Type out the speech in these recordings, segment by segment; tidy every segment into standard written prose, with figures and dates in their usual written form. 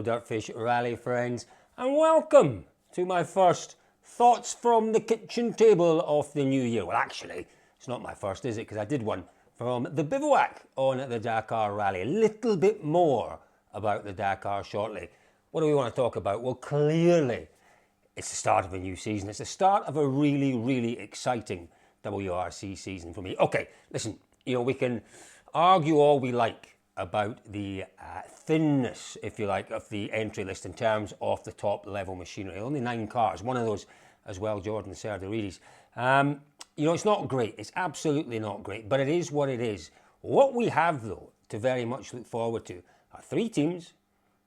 fellow Dirtfish Rally friends, and welcome to my first Thoughts from the Kitchen Table of the new year. Well, actually, it's not my first, is it? Because I did one from the bivouac on the Dakar Rally. A little bit more about the Dakar shortly. What do we want to talk about? Well, clearly, it's the start of a new season. It's the start of a really, really exciting WRC season for me. Okay, listen, we can argue all we like about the thinness, if you like, of the entry list in terms of the top level machinery. Only 9 cars, one of those as well, Jordan Serdaridis. It's not great. It's absolutely not great, but it is what it is. What we have, though, to very much look forward to are 3 teams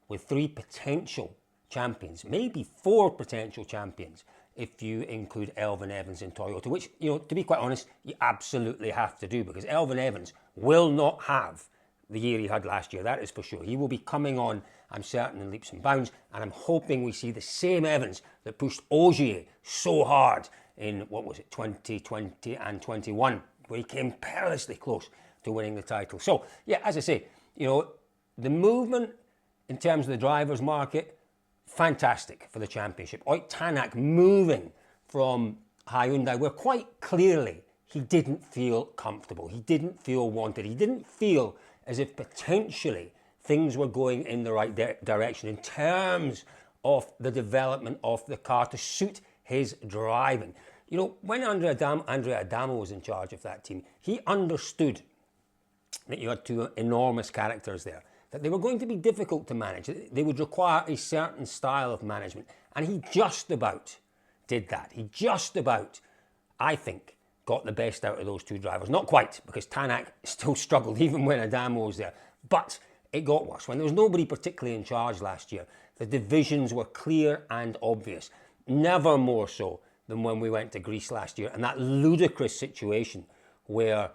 with 3 potential champions, maybe 4 potential champions, if you include Elfyn Evans in Toyota, which, to be quite honest, you absolutely have to do, because Elfyn Evans will not have the year he had last year, that is for sure. He will be coming on, I'm certain, in leaps and bounds, and I'm hoping we see the same Evans that pushed Ogier so hard in, 2020 and 21, where he came perilously close to winning the title. So, yeah, as I say, the movement in terms of the drivers' market, fantastic for the championship. Ott Tanak moving from Hyundai, where quite clearly he didn't feel comfortable. He didn't feel wanted. He didn't feel as if potentially things were going in the right direction in terms of the development of the car to suit his driving. When Andrea Adamo was in charge of that team, he understood that you had 2 enormous characters there, that they were going to be difficult to manage. They would require a certain style of management. And he just about did that. He just about, I think, got the best out of those 2 drivers. Not quite, because Tanak still struggled even when Adamo was there. But it got worse. When there was nobody particularly in charge last year, the divisions were clear and obvious. Never more so than when we went to Greece last year, and that ludicrous situation where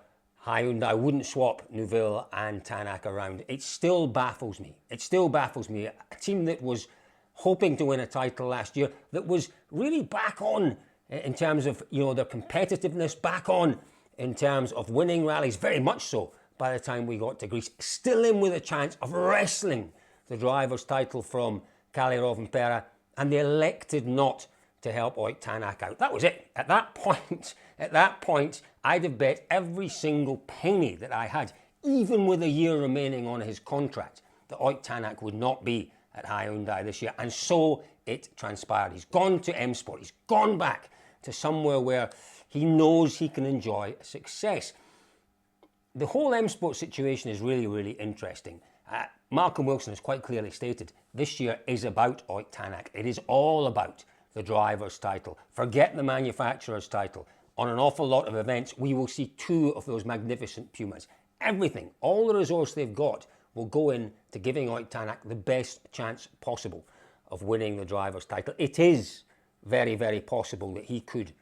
Hyundai wouldn't swap Neuville and Tanak around. It still baffles me. It still baffles me. A team that was hoping to win a title last year, that was really back on in terms of, their competitiveness, back on in terms of winning rallies, very much so by the time we got to Greece, still in with a chance of wresting the driver's title from Kalle Rovanperä, and they elected not to help Ott Tanak out. That was it. At that point, I'd have bet every single penny that I had, even with a year remaining on his contract, that Ott Tanak would not be at Hyundai this year. And so it transpired. He's gone to M Sport. He's gone back to somewhere where he knows he can enjoy success. The whole M Sport situation is really, really interesting. Malcolm Wilson has quite clearly stated this year is about Ott Tanak. It is all about the driver's title. Forget the manufacturer's title. On an awful lot of events, we will see 2 of those magnificent Pumas. Everything, all the resource they've got, will go in to giving Ott Tanak the best chance possible of winning the driver's title. It is very, very possible that he could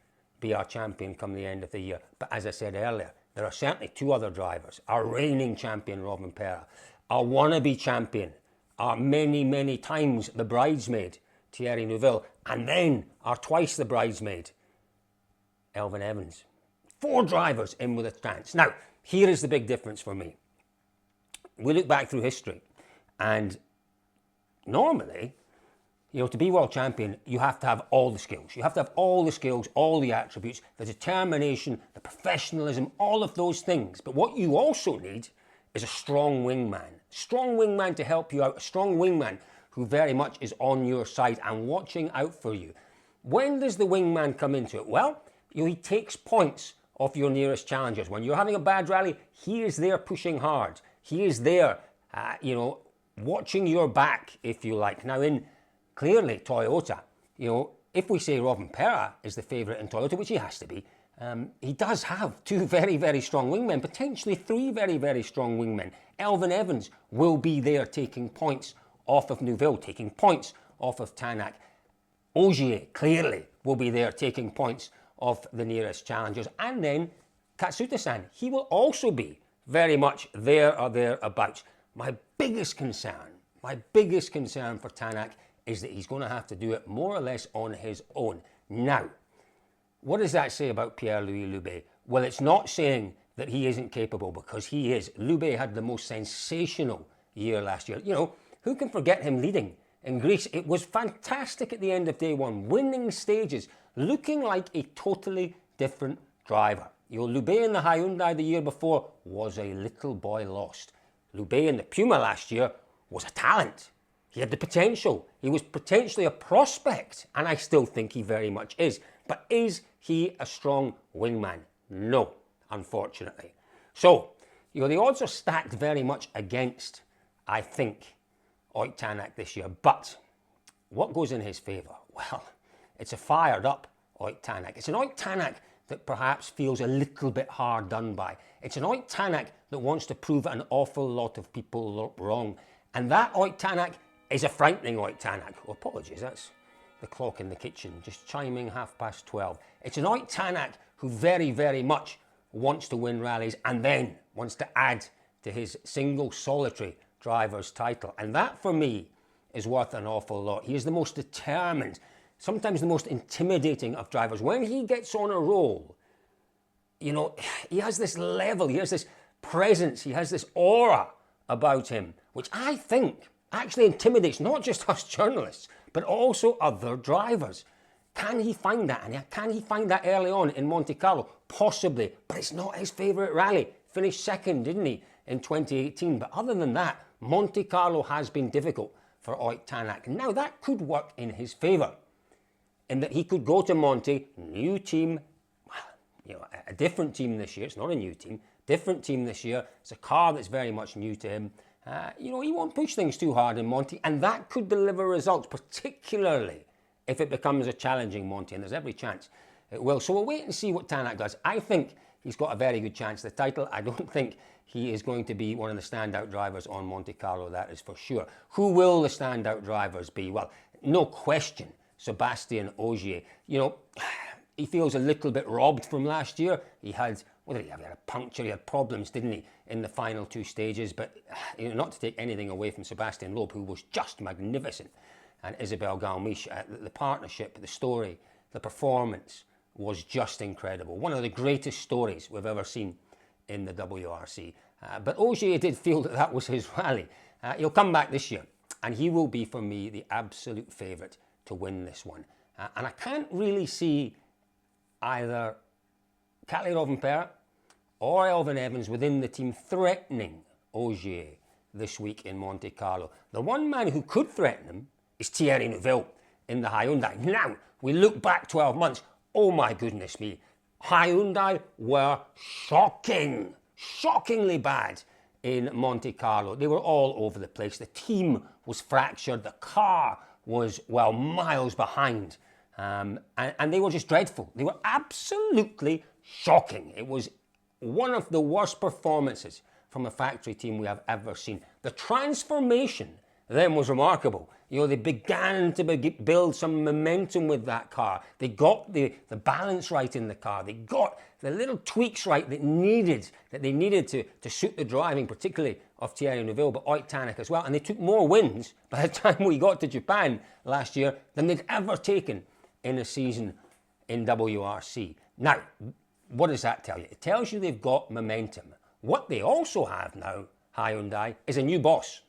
be our champion come the end of the year. But as I said earlier, there are certainly 2 other drivers. Our reigning champion, Rovanperä, our wannabe champion, our many, many times the bridesmaid, Thierry Neuville, and then our twice the bridesmaid, Elfyn Evans. 4 drivers in with a chance. Now, here is the big difference for me. We look back through history, and normally, to be world champion, you have to have all the skills. You have to have all the skills, all the attributes, the determination, the professionalism, all of those things. But what you also need is a strong wingman. Strong wingman to help you out. A strong wingman who very much is on your side and watching out for you. When does the wingman come into it? Well, he takes points off your nearest challengers. When you're having a bad rally, he is there pushing hard. He is there, watching your back, if you like. Now, in clearly Toyota, if we say Rovanperä is the favourite in Toyota, which he has to be, he does have 2 very, very strong wingmen, potentially 3 very, very strong wingmen. Elfyn Evans will be there taking points off of Neuville, taking points off of Tanak. Ogier clearly will be there taking points off the nearest challengers. And then Katsuta-san, he will also be very much there or thereabouts. My biggest concern for Tanak is that he's going to have to do it more or less on his own. Now, what does that say about Pierre-Louis Loubet? Well, it's not saying that he isn't capable, because he is. Loubet had the most sensational year last year. Who can forget him leading in Greece. It was fantastic at the end of day one, winning stages, looking like a totally different driver. Loubet in the Hyundai the year before was a little boy lost. Loubet in the Puma last year was a talent. He had the potential. He was potentially a prospect, and I still think he very much is. But is he a strong wingman? No, unfortunately. So, the odds are stacked very much against, I think, Ott Tanak this year. But what goes in his favour? Well, it's a fired up Ott Tanak. It's an Ott Tanak that perhaps feels a little bit hard done by. It's an Ott Tanak that wants to prove an awful lot of people wrong. And that Ott Tanak is a frightening Ott Tanak. Oh, apologies, that's the clock in the kitchen, just chiming 12:30. It's an Ott Tanak who very, very much wants to win rallies and then wants to add to his single solitary driver's title. And that, for me, is worth an awful lot. He is the most determined, sometimes the most intimidating of drivers. When he gets on a roll, he has this level, he has this presence, he has this aura about him, which I think actually intimidates not just us journalists, but also other drivers. Can he find that? And can he find that early on in Monte Carlo? Possibly, but it's not his favourite rally. Finished second, didn't he, in 2018? But other than that, Monte Carlo has been difficult for Ott Tanak. Now, that could work in his favour, in that he could go to Monte, new team, a different team this year. It's not a new team, different team this year. It's a car that's very much new to him. He won't push things too hard in Monte, and that could deliver results, particularly if it becomes a challenging Monte, and there's every chance it will. So we'll wait and see what Tanak does. I think he's got a very good chance of the title. I don't think he is going to be one of the standout drivers on Monte Carlo, that is for sure. Who will the standout drivers be? Well, no question, Sébastien Ogier. He feels a little bit robbed from last year. He had He had a puncture, he had problems, didn't he, in the final two stages. But not to take anything away from Sébastien Loeb, who was just magnificent, and Isabelle Galmiche, the partnership, the story, the performance was just incredible. One of the greatest stories we've ever seen in the WRC. But Ogier did feel that was his rally. He'll come back this year, and he will be, for me, the absolute favourite to win this one. And I can't really see either Kalle Rovanperä or Elfyn Evans within the team threatening Ogier this week in Monte Carlo. The one man who could threaten him is Thierry Neuville in the Hyundai. Now, we look back 12 months, oh my goodness me, Hyundai were shockingly bad in Monte Carlo. They were all over the place. The team was fractured, the car was, well, miles behind. And they were just dreadful. They were absolutely shocking. It was one of the worst performances from a factory team we have ever seen. The transformation then was remarkable. They began to build some momentum with that car. They got the balance right in the car. They got the little tweaks right that they needed to suit the driving, particularly of Thierry Neuville, but Ott Tanak as well. And they took more wins by the time we got to Japan last year than they'd ever taken in a season in WRC. Now, what does that tell you? It tells you they've got momentum. What they also have now, Hyundai, is a new boss.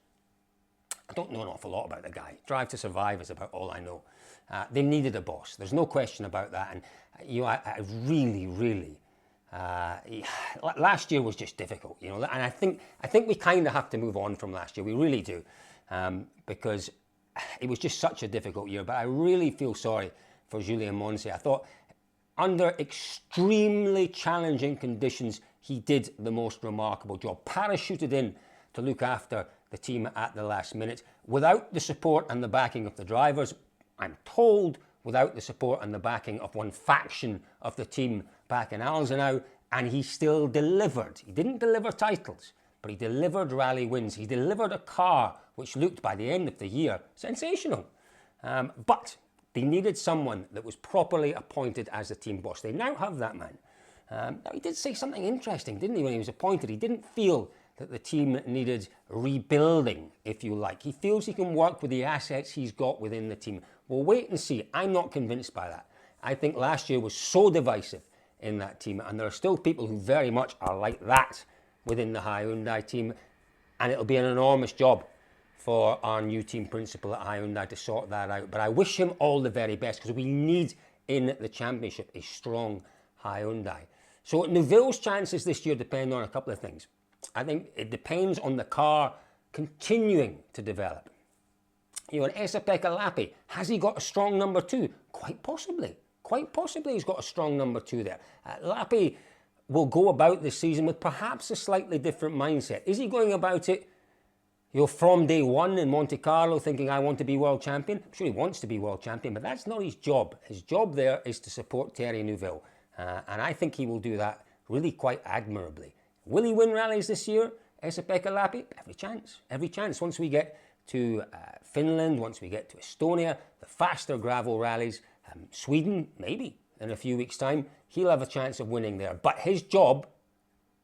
I don't know an awful lot about the guy. Drive to Survive is about all I know. They needed a boss. There's no question about that. And I really, last year was just difficult, And I think we kind of have to move on from last year. We really do, because it was just such a difficult year. But I really feel sorry for Julien Monse. I thought under extremely challenging conditions, he did the most remarkable job. Parachuted in to look after the team at the last minute, without the support and the backing of the drivers. I'm told without the support and the backing of one faction of the team back in Alzenau, and he still delivered. He didn't deliver titles, but he delivered rally wins. He delivered a car which looked, by the end of the year, sensational. But they needed someone that was properly appointed as the team boss. They now have that man. Now, he did say something interesting, didn't he, when he was appointed? He didn't feel that the team needed rebuilding, if you like. He feels he can work with the assets he's got within the team. We'll wait and see. I'm not convinced by that. I think last year was so divisive in that team, and there are still people who very much are like that within the Hyundai team, and it'll be an enormous job for our new team principal at Hyundai to sort that out. But I wish him all the very best, because we need in the championship a strong Hyundai. So Neuville's chances this year depend on a couple of things. I think it depends on the car continuing to develop. You know, Esa-Pekka Lappi, has he got a strong number two? Quite possibly. Quite possibly he's got a strong number two there. Lappi will go about this season with perhaps a slightly different mindset. Is he going about it, you know, from day one in Monte Carlo thinking, I want to be world champion? I'm sure he wants to be world champion, but that's not his job. His job there is to support Thierry Neuville. And I think he will do that really quite admirably. Will he win rallies this year, Esa-Pekka Lappi? Every chance, every chance. Once we get to Finland, once we get to Estonia, the faster gravel rallies, Sweden, maybe in a few weeks' time, he'll have a chance of winning there. But his job,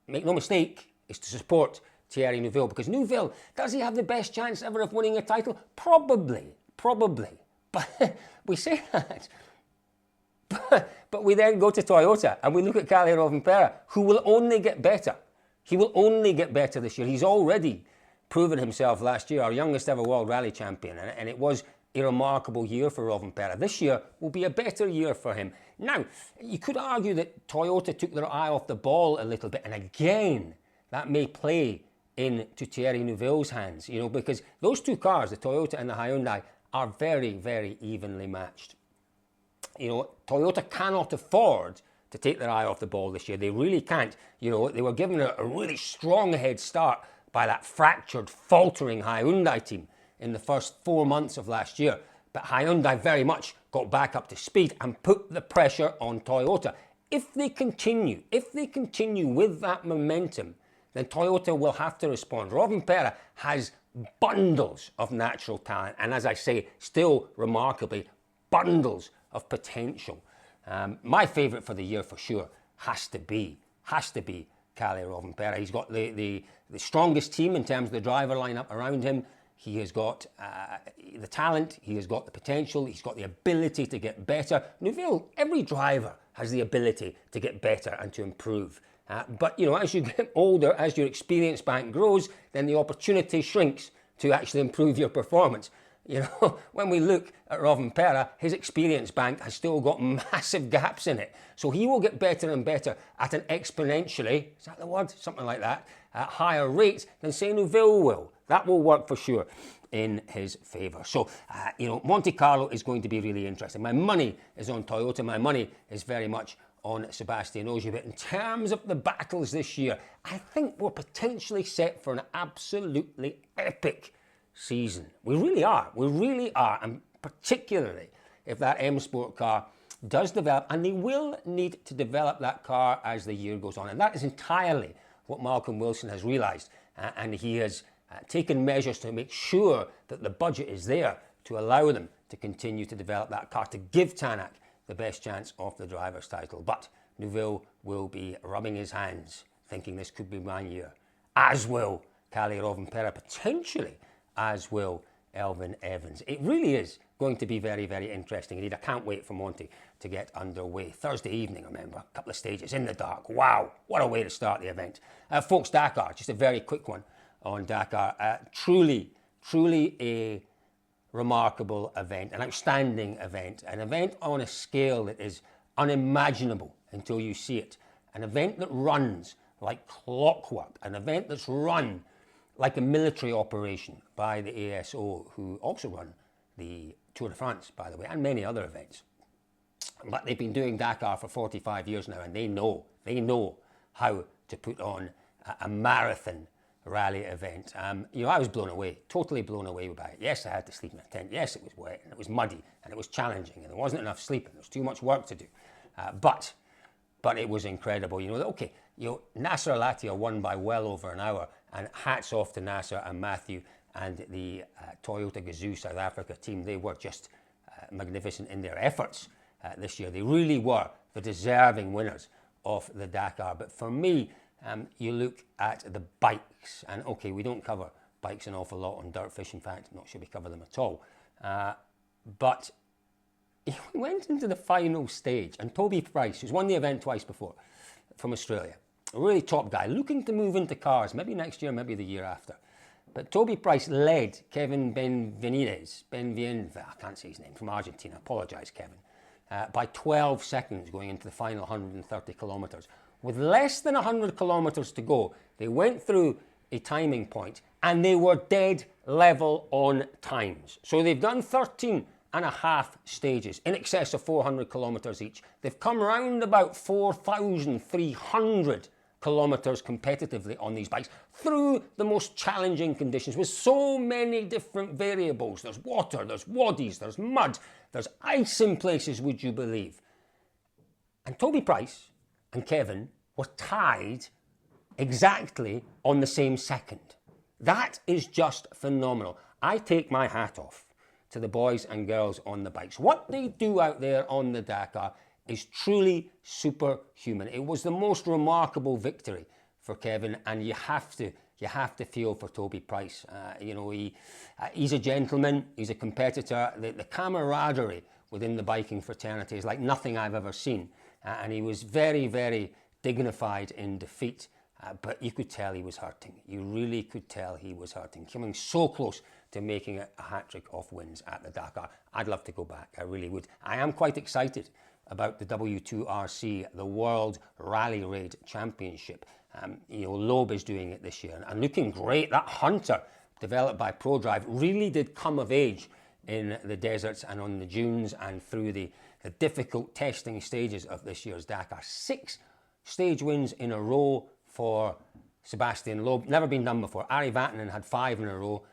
make no mistake, is to support Thierry Neuville, because Neuville, does he have the best chance ever of winning a title? Probably, probably. But we say that. But we then go to Toyota and we look at Kalle Rovanperä, who will only get better. He will only get better this year. He's already proven himself last year, our youngest ever World Rally champion, and it was a remarkable year for Rovanperä. This year will be a better year for him. Now, you could argue that Toyota took their eye off the ball a little bit, and again, that may play into Thierry Neuville's hands, you know, because those two cars, the Toyota and the Hyundai, are very, very evenly matched. You know, Toyota cannot afford to take their eye off the ball this year. They really can't. You know, they were given a really strong head start by that fractured, faltering Hyundai team in the first 4 months of last year. But Hyundai very much got back up to speed and put the pressure on Toyota. If they continue with that momentum, then Toyota will have to respond. Rovanperä has bundles of natural talent, and as I say, still remarkably, bundles of potential. My favourite for the year for sure has to be Kalle Rovanperä. He's got the strongest team in terms of the driver lineup around him. He has got the talent, he has got the potential, he's got the ability to get better. Neuville, every driver has the ability to get better and to improve. But, you know, as you get older, as your experience bank grows, then the opportunity shrinks to actually improve your performance. You know, when we look at Rovanperä, his experience bank has still got massive gaps in it. So he will get better and better at an exponentially, is that the word? Something like that, at higher rates than, say, Neuville will. That will work for sure in his favour. So, you know, Monte Carlo is going to be really interesting. My money is on Toyota. My money is very much on Sebastian Ogier. But in terms of the battles this year, I think we're potentially set for an absolutely epic season. We really are, and particularly if that M Sport car does develop, and they will need to develop that car as the year goes on, and that is entirely what Malcolm Wilson has realised, and he has taken measures to make sure that the budget is there to allow them to continue to develop that car, to give Tanak the best chance of the driver's title. But Neuville will be rubbing his hands, thinking this could be my year, as will Kalle Rovanperä, potentially as will Elfyn Evans. It really is going to be very, very interesting indeed. I can't wait for Monty to get underway. Thursday evening, remember, a couple of stages in the dark. Wow, what a way to start the event. Folks, Dakar, just a very quick one on Dakar. Truly a remarkable event, an outstanding event, an event on a scale that is unimaginable until you see it. An event that runs like clockwork, an event that's run like a military operation by the ASO, who also run the Tour de France, by the way, and many other events. But they've been doing Dakar for 45 years now, and they know how to put on a marathon rally event. You know, I was blown away, totally blown away by it. Yes, I had to sleep in a tent. Yes, it was wet, and it was muddy, and it was challenging, and there wasn't enough sleep, and there was too much work to do. But it was incredible. You know, okay, you know, Nasser Al-Attiyah won by well over an hour, and hats off to Nasser and Matthew and the Toyota Gazoo South Africa team. They were just magnificent in their efforts this year. They really were the deserving winners of the Dakar. But for me, you look at the bikes, and okay, we don't cover bikes an awful lot on Dirtfish. In fact, I'm not sure we cover them at all. But we went into the final stage, and Toby Price, who's won the event twice before, from Australia, a really top guy, looking to move into cars, maybe next year, maybe the year after, But Toby Price led Kevin Benvenidez, I can't say his name, from Argentina, apologise Kevin, by 12 seconds going into the final 130 kilometres. With less than 100 kilometres to go, they went through a timing point and they were dead level on times. So they've done 13 and a half stages, in excess of 400 kilometres each. They've come round about 4,300 kilometres competitively on these bikes through the most challenging conditions with so many different variables. There's water, there's waddies, there's mud, there's ice in places, would you believe? And Toby Price and Kevin were tied exactly on the same second. That is just phenomenal. I take my hat off to the boys and girls on the bikes. What they do out there on the Dakar is truly superhuman. It was the most remarkable victory for Kevin, and you have to feel for Toby Price. He's a gentleman, he's a competitor. The camaraderie within the biking fraternity is like nothing I've ever seen, and he was very, very dignified in defeat. But you could tell he was hurting. You really could tell he was hurting. Coming so close to making a hat-trick of wins at the Dakar. I'd love to go back, I really would. I am quite excited about the W2RC, the World Rally Raid Championship. Loeb is doing it this year and looking great. That Hunter, developed by ProDrive, really did come of age in the deserts and on the dunes and through the difficult testing stages of this year's Dakar. 6 stage wins in a row for Sebastian Loeb. Never been done before. Ari Vatanen had 5 in a row.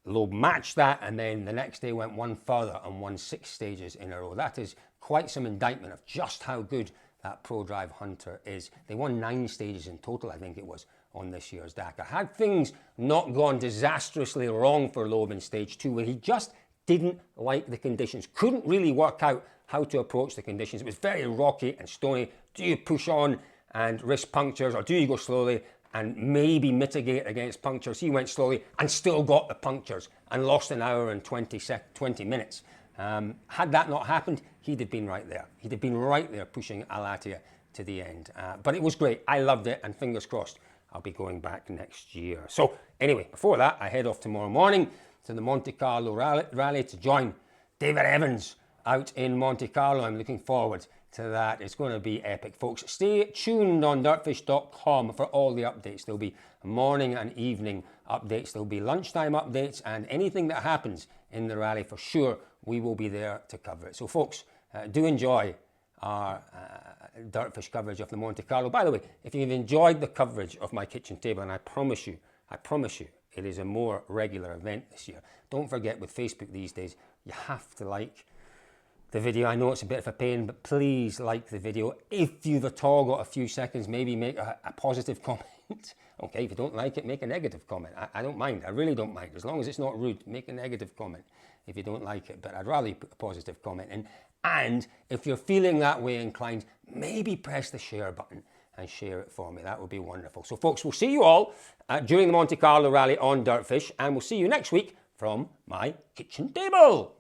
Loeb matched that, and then the next day went one further and won 6 stages in a row. That is quite some indictment of just how good that ProDrive Hunter is. They won 9 stages in total, I think it was, on this year's Dakar. Had things not gone disastrously wrong for Loeb in stage 2, where he just didn't like the conditions, couldn't really work out how to approach the conditions. It was very rocky and stony. Do you push on and risk punctures, or do you go slowly and maybe mitigate against punctures? He went slowly and still got the punctures and lost an hour and 20 minutes. Had that not happened, he'd have been right there. He'd have been right there pushing Alatia to the end. But it was great. I loved it, and fingers crossed I'll be going back next year. So anyway, before that, I head off tomorrow morning to the Monte Carlo Rally to join David Evans out in Monte Carlo. I'm looking forward to that. It's going to be epic, folks. Stay tuned on dirtfish.com for all the updates. There'll be morning and evening updates. There'll be lunchtime updates, and anything that happens in the rally, for sure, we will be there to cover it. So, folks, do enjoy our Dirtfish coverage of the Monte Carlo. By the way, if you've enjoyed the coverage of my kitchen table, and I promise you, it is a more regular event this year. Don't forget, with Facebook these days, you have to like the video. I know it's a bit of a pain, but please like the video. If you've at all got a few seconds, maybe make a positive comment. Okay, if you don't like it, make a negative comment. I don't mind. I really don't mind. As long as it's not rude, make a negative comment if you don't like it. But I'd rather you put a positive comment in. And if you're feeling that way inclined, maybe press the share button and share it for me. That would be wonderful. So, folks, we'll see you all during the Monte Carlo Rally on Dirtfish, and we'll see you next week from my kitchen table.